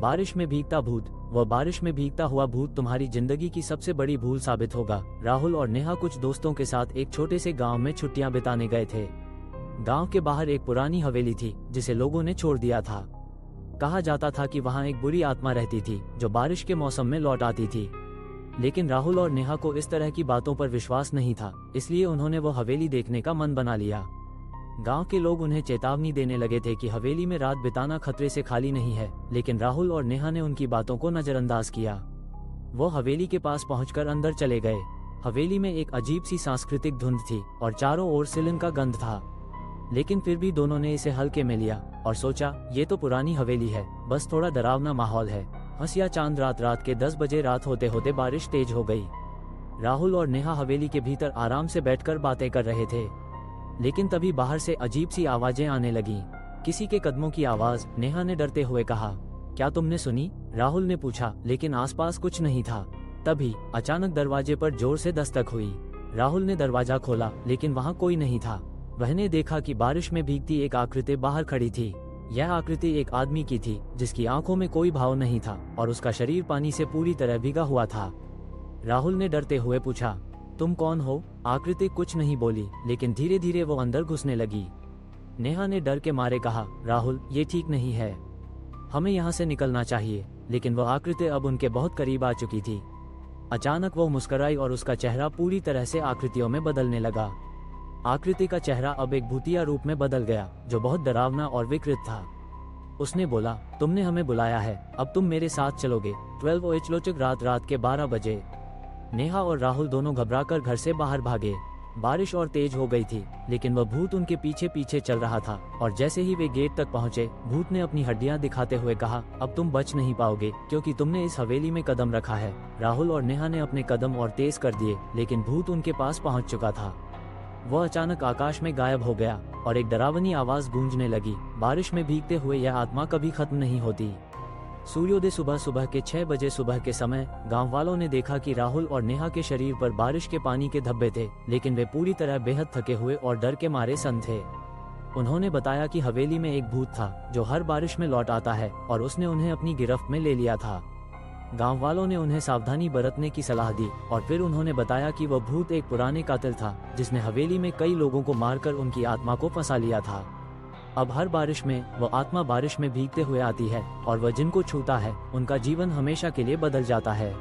बारिश में भीगता भूत। वह बारिश में भीगता हुआ भूत तुम्हारी जिंदगी की सबसे बड़ी भूल साबित होगा। राहुल और नेहा कुछ दोस्तों के साथ एक छोटे से गांव में छुट्टियां बिताने गए थे। गांव के बाहर एक पुरानी हवेली थी जिसे लोगों ने छोड़ दिया था। कहा जाता था कि वहां एक बुरी आत्मा रहती थी जो बारिश के मौसम में लौट आती थी। लेकिन राहुल और नेहा को इस तरह की बातों पर विश्वास नहीं था, इसलिए उन्होंने वो हवेली देखने का मन बना लिया। गांव के लोग उन्हें चेतावनी देने लगे थे कि हवेली में रात बिताना खतरे से खाली नहीं है, लेकिन राहुल और नेहा ने उनकी बातों को नजरअंदाज किया। वो हवेली के पास पहुंचकर अंदर चले गए। हवेली में एक अजीब सी सांस्कृतिक धुंध थी और चारों ओर सिलन का गंध था। लेकिन फिर भी दोनों ने इसे हल्के में लिया और सोचा, ये तो पुरानी हवेली है, बस थोड़ा डरावना माहौल है। हंसिया चांद रात के 10 बजे रात होते होते बारिश तेज हो गई। राहुल और नेहा हवेली के भीतर आराम से बैठकर बातें कर रहे थे, लेकिन तभी बाहर से अजीब सी आवाजें आने लगीं। किसी के कदमों की आवाज। नेहा ने डरते हुए कहा, क्या तुमने सुनी? राहुल ने पूछा, लेकिन आसपास कुछ नहीं था। तभी अचानक दरवाजे पर जोर से दस्तक हुई। राहुल ने दरवाजा खोला, लेकिन वहाँ कोई नहीं था। वहने देखा कि बारिश में भीगती एक आकृति बाहर खड़ी थी। यह आकृति एक आदमी की थी जिसकी आंखों में कोई भाव नहीं था और उसका शरीर पानी से पूरी तरह भीगा हुआ था। राहुल ने डरते हुए पूछा, तुम कौन हो? आकृति कुछ नहीं बोली, लेकिन धीरे धीरे वो अंदर घुसने लगी। नेहा ने डर के मारे कहा, राहुल, ये ठीक नहीं है, हमें यहाँ से निकलना चाहिए। लेकिन वह आकृति अब उनके बहुत करीब आ चुकी थी। अचानक वो मुस्कुराई और उसका चेहरा पूरी तरह से आकृतियों में बदलने लगा। आकृति का चेहरा अब एक भूतिया रूप में बदल गया जो बहुत डरावना और विकृत था। उसने बोला, तुमने हमें बुलाया है, अब तुम मेरे साथ चलोगे। 12 लोचक रात के 12 बजे। नेहा और राहुल दोनों घबराकर घर से बाहर भागे। बारिश और तेज हो गई थी, लेकिन वह भूत उनके पीछे पीछे चल रहा था और जैसे ही वे गेट तक पहुंचे, भूत ने अपनी हड्डियां दिखाते हुए कहा, अब तुम बच नहीं पाओगे क्योंकि तुमने इस हवेली में कदम रखा है। राहुल और नेहा ने अपने कदम और तेज कर दिए, लेकिन भूत उनके पास पहुंच चुका था। वह अचानक आकाश में गायब हो गया और एक डरावनी आवाज गूंजने लगी, बारिश में भीगते हुए यह आत्मा कभी खत्म नहीं होती। सूर्योदय सुबह के 6 बजे सुबह के समय गांव वालों ने देखा कि राहुल और नेहा के शरीर पर बारिश के पानी के धब्बे थे, लेकिन वे पूरी तरह बेहद थके हुए और डर के मारे सन्न थे। उन्होंने बताया कि हवेली में एक भूत था जो हर बारिश में लौट आता है और उसने उन्हें अपनी गिरफ्त में ले लिया था। गांव वालों ने उन्हें सावधानी बरतने की सलाह दी और फिर उन्होंने बताया कि वह भूत एक पुराने कातिल था जिसने हवेली में कई लोगों को मारकर उनकी आत्मा को फंसा लिया था। अब हर बारिश में वह आत्मा बारिश में भीगते हुए आती है और वह जिनको छूता है उनका जीवन हमेशा के लिए बदल जाता है।